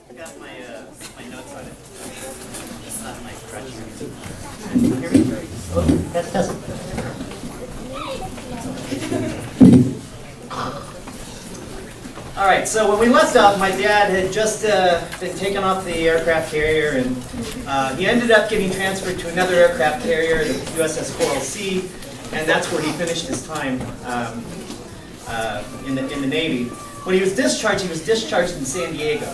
I got my notes on it. It's not my crutch. Can you hear me? Oh, test. All right, so when we left off, my dad had just been taken off the aircraft carrier, and he ended up getting transferred to another aircraft carrier, the USS Coral Sea, and that's where he finished his time in the Navy. When he was discharged in San Diego.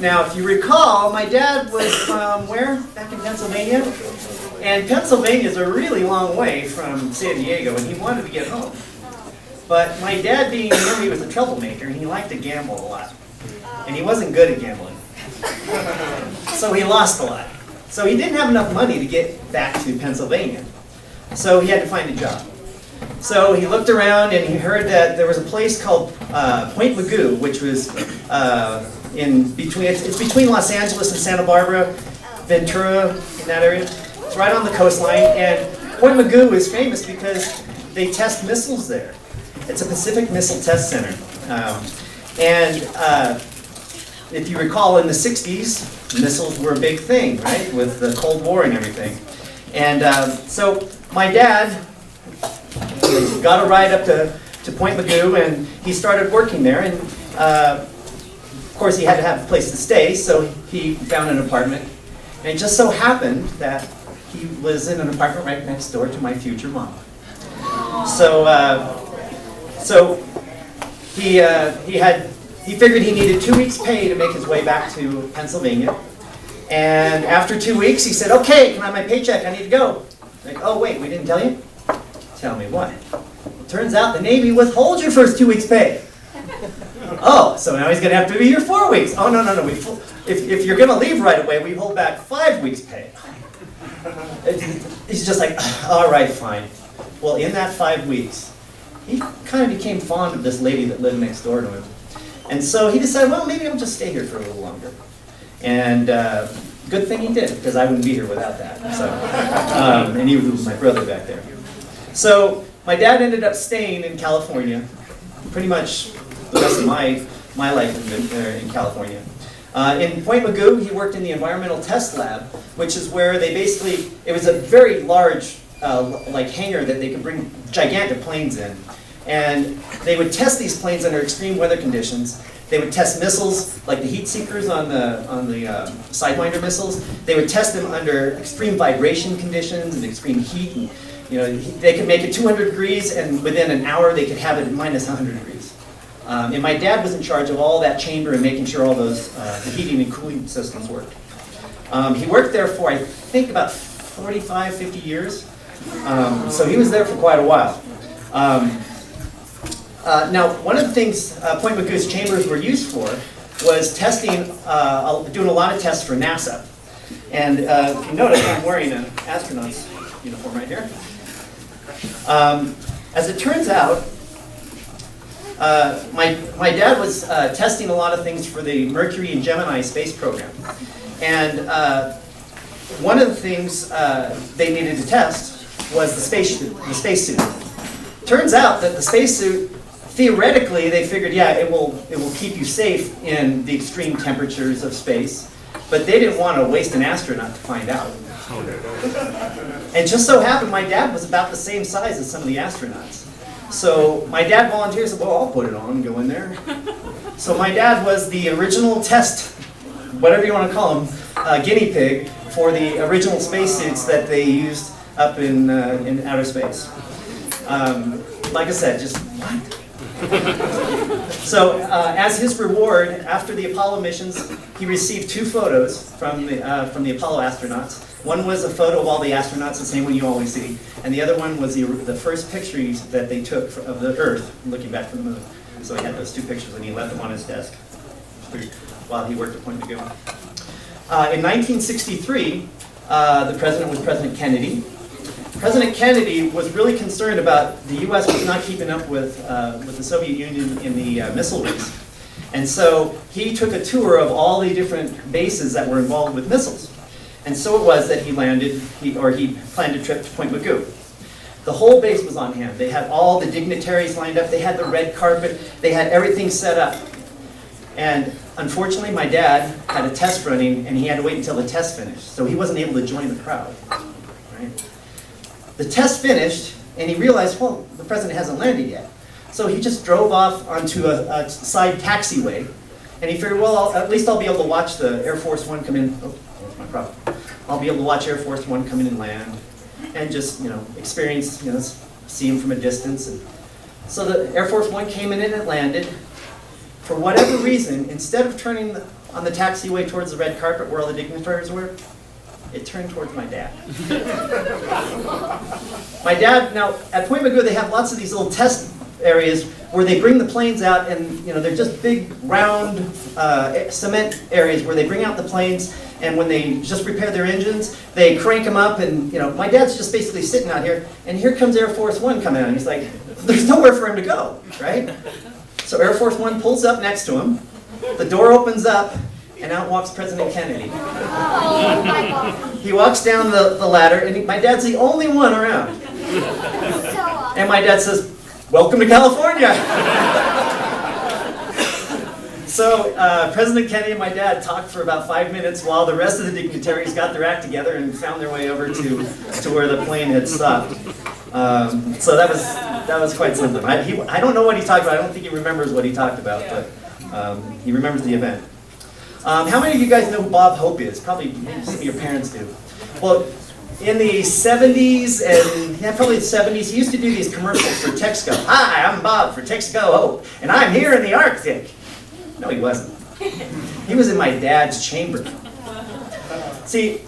Now, if you recall, my dad was from where? Back in Pennsylvania? And Pennsylvania is a really long way from San Diego, and he wanted to get home. But my dad, being he was a troublemaker, and he liked to gamble a lot. And he wasn't good at gambling. So he lost a lot. So he didn't have enough money to get back to Pennsylvania. So he had to find a job. So he looked around and he heard that there was a place called Point Mugu, which was in between. It's between Los Angeles and Santa Barbara, Ventura, in that area. It's right on the coastline. And Point Mugu is famous because they test missiles there. It's a Pacific Missile Test Center. If you recall, in the 60s, missiles were a big thing, right, with the Cold War and everything. And so my dad got a ride up to Point Mugu, and he started working there. And of course, he had to have a place to stay, so he found an apartment. And it just so happened that he was in an apartment right next door to my future mom. So he figured he needed 2 weeks' pay to make his way back to Pennsylvania. And after 2 weeks, he said, "Okay, can I have my paycheck? I need to go." Like, "Oh wait, we didn't tell you?" "Tell me what?" "It turns out the Navy withholds your first 2 weeks' pay." "Oh, so now he's going to have to be here 4 weeks." "Oh, no. If you're going to leave right away, we hold back 5 weeks' pay." He's just like, "All right, fine." Well, in that 5 weeks, he kind of became fond of this lady that lived next door to him. And so he decided, well, maybe I'll just stay here for a little longer. And good thing he did, because I wouldn't be here without that. So, and he was my brother back there. So my dad ended up staying in California. Pretty much the rest of my life has been there in California. In Point Mugu, he worked in the environmental test lab, which is where they basically, it was a very large like hangar that they could bring gigantic planes in. And they would test these planes under extreme weather conditions. They would test missiles, like the heat seekers on the Sidewinder missiles. They would test them under extreme vibration conditions and extreme heat. And, they could make it 200 degrees, and within an hour they could have it at minus 100 degrees. And my dad was in charge of all that chamber and making sure all those the heating and cooling systems worked. He worked there for, I think, about 45, 50 years. So he was there for quite a while. Now, one of the things Point Mugu's chambers were used for was testing, doing a lot of tests for NASA. And if you notice, I'm wearing an astronaut's uniform right here. As it turns out, my dad was testing a lot of things for the Mercury and Gemini space program. And one of the things they needed to test was the spacesuit. Turns out that the spacesuit, theoretically, they figured, yeah, it will keep you safe in the extreme temperatures of space, but they didn't want to waste an astronaut to find out. And just so happened, my dad was about the same size as some of the astronauts. So my dad volunteered and said, "Well, I'll put it on and go in there." So my dad was the original test, whatever you want to call him, guinea pig for the original spacesuits that they used up in outer space. Like I said, just what? So as his reward, after the Apollo missions, he received 2 photos from the Apollo astronauts. One was a photo of all the astronauts, the same one you always see, and the other one was the first pictures that they took of the Earth looking back from the moon. So he had those 2 pictures, and he left them on his desk while he worked at Point Mugu. In 1963, the president was President Kennedy. President Kennedy was really concerned about the U.S. was not keeping up with the Soviet Union in the missile race. And so he took a tour of all the different bases that were involved with missiles. And so it was that he planned a trip to Point Mugu. The whole base was on hand. They had all the dignitaries lined up. They had the red carpet. They had everything set up. And unfortunately, my dad had a test running, and he had to wait until the test finished. So he wasn't able to join the crowd. Right? The test finished, and he realized, well, the president hasn't landed yet. So he just drove off onto a side taxiway, and he figured, well, at least I'll be able to watch the Air Force One come in. Oh, there's my problem. I'll be able to watch Air Force One come in and land, and just, experience, see him from a distance. And so the Air Force One came in and it landed. For whatever reason, instead of turning on the taxiway towards the red carpet where all the dignitaries were, it turned towards my dad. My dad, now at Point Mugu, they have lots of these little test areas where they bring the planes out, and they're just big round cement areas where they bring out the planes, and when they just repair their engines, they crank them up, and my dad's just basically sitting out here, and here comes Air Force One coming out, and he's like, there's nowhere for him to go, right? So Air Force One pulls up next to him, the door opens up, and out walks President Kennedy. Oh my God. He walks down the ladder, and my dad's the only one around. So awesome. And my dad says, welcome to California. So President Kennedy and my dad talked for about 5 minutes while the rest of the dignitaries got their act together and found their way over to where the plane had stopped. So that was quite something. I don't know what he talked about. I don't think he remembers what he talked about, but he remembers the event. How many of you guys know who Bob Hope is? Probably maybe some of your parents do. Well, in the 70s, and probably the 70s, he used to do these commercials for Texaco. Hi, I'm Bob for Texaco Hope, and I'm here in the Arctic. No, he wasn't. He was in my dad's chamber. See,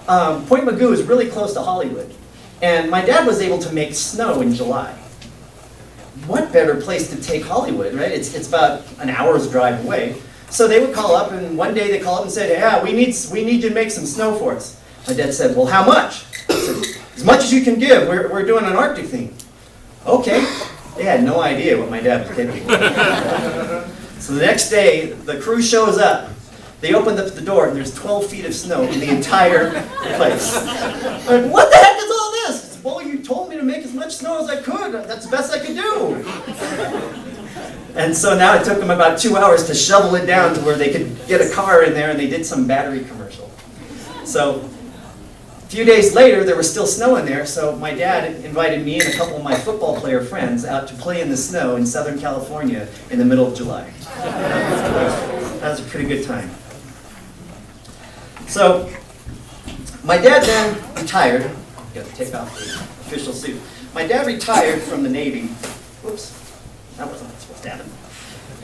Point Mugu is really close to Hollywood, and my dad was able to make snow in July. What better place to take Hollywood, right? It's about an hour's drive away. So they would call up, and one day they called up and said, yeah, we need you to make some snow for us. My dad said, well, how much? I said, as much as you can give. We're doing an Arctic theme. Okay. They had no idea what my dad was getting. So the next day, the crew shows up. They opened up the door, and there's 12 feet of snow in the entire place. I'm like, what the heck is all this? I said, well, you told me to make as much snow as I could. That's the best I could do. And so now it took them about 2 hours to shovel it down to where they could get a car in there, and they did some battery commercial. So a few days later, there was still snow in there, so my dad invited me and a couple of my football player friends out to play in the snow in Southern California in the middle of July. That was a pretty good time. So my dad then retired. I've got to take off the official suit. My dad retired from the Navy. Whoops, that wasn't supposed to happen.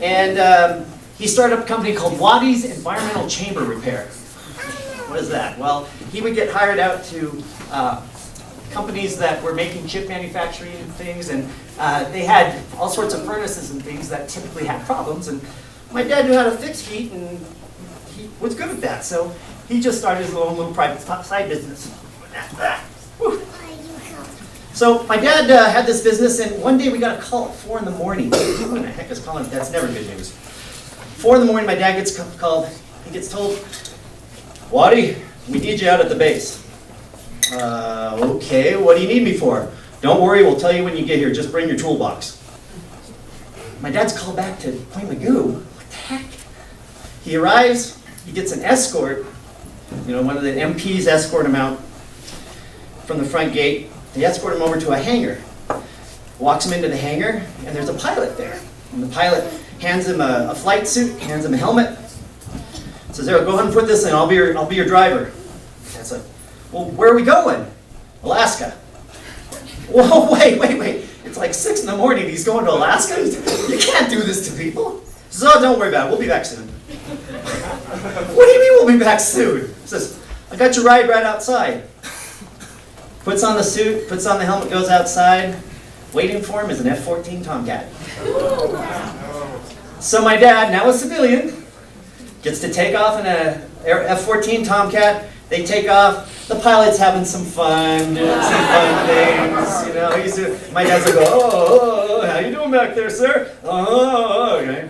And he started up a company called Waddy's Environmental Chamber Repair. What is that? Well, he would get hired out to companies that were making chip manufacturing and things, and they had all sorts of furnaces and things that typically had problems, and my dad knew how to fix heat, and he was good at that, so he just started his own little private side business. So my dad had this business, and one day we got a call at 4 in the morning. Who in the heck is calling? That's never good news. 4 in the morning, my dad gets called. He gets told, Waddy, we need you out at the base. Okay, what do you need me for? Don't worry, we'll tell you when you get here. Just bring your toolbox. My dad's called back to Point Mugu. What the heck? He arrives, he gets an escort. One of the MPs escort him out from the front gate. They escort him over to a hangar. Walks him into the hangar, and there's a pilot there. And the pilot hands him a flight suit, hands him a helmet. Says, there, go ahead and put this in. I'll be your driver. Dad's like, well, where are we going? Alaska. Whoa, wait. It's like 6 in the morning. He's going to Alaska? You can't do this to people. He says, oh, don't worry about it. We'll be back soon. What do you mean we'll be back soon? He says, I got your ride right outside. Puts on the suit, puts on the helmet, goes outside. Waiting for him is an F-14 Tomcat. So my dad, now a civilian, gets to take off in a F-14 Tomcat. They take off. The pilot's having some fun, doing some fun things. My dad's like, oh, how you doing back there, sir? Oh, okay.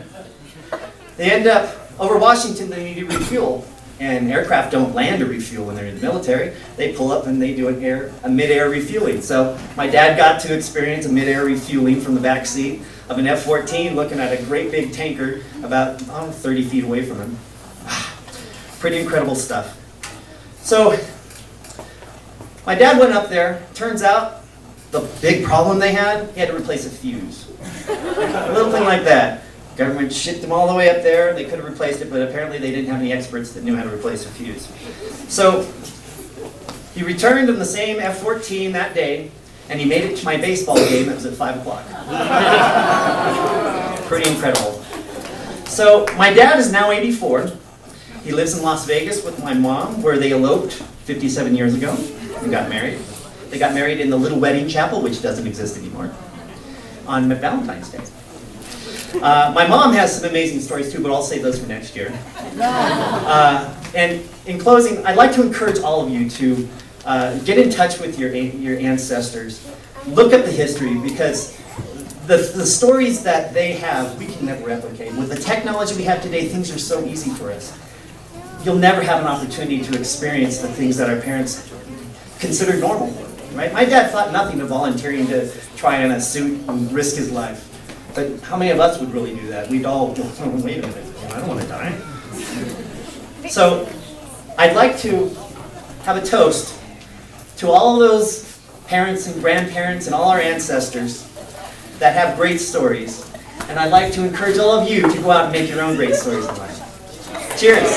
They end up over Washington. They need to refuel, and aircraft don't land to refuel when they're in the military. They pull up and they do a mid-air refueling. So my dad got to experience a mid-air refueling from the back seat of an F-14 looking at a great big tanker about 30 feet away from him. Pretty incredible stuff. So my dad went up there. Turns out the big problem they had, he had to replace a fuse. A little thing like that. Government shipped them all the way up there. They could have replaced it, but apparently they didn't have any experts that knew how to replace a fuse. So he returned in the same F-14 that day, and he made it to my baseball game. It was at 5 o'clock. Pretty incredible. So my dad is now 84. He lives in Las Vegas with my mom, where they eloped 57 years ago and got married. They got married in the little wedding chapel, which doesn't exist anymore, on Valentine's Day. My mom has some amazing stories too, but I'll save those for next year. And in closing, I'd like to encourage all of you to get in touch with your ancestors. Look up the history, because the stories that they have, we can never replicate. With the technology we have today, things are so easy for us. You'll never have an opportunity to experience the things that our parents considered normal. Right? My dad thought nothing of volunteering to try on a suit and risk his life. But how many of us would really do that? We'd all go, oh, wait a minute, I don't want to die. So I'd like to have a toast to all of those parents and grandparents and all our ancestors that have great stories. And I'd like to encourage all of you to go out and make your own great stories in life. Cheers.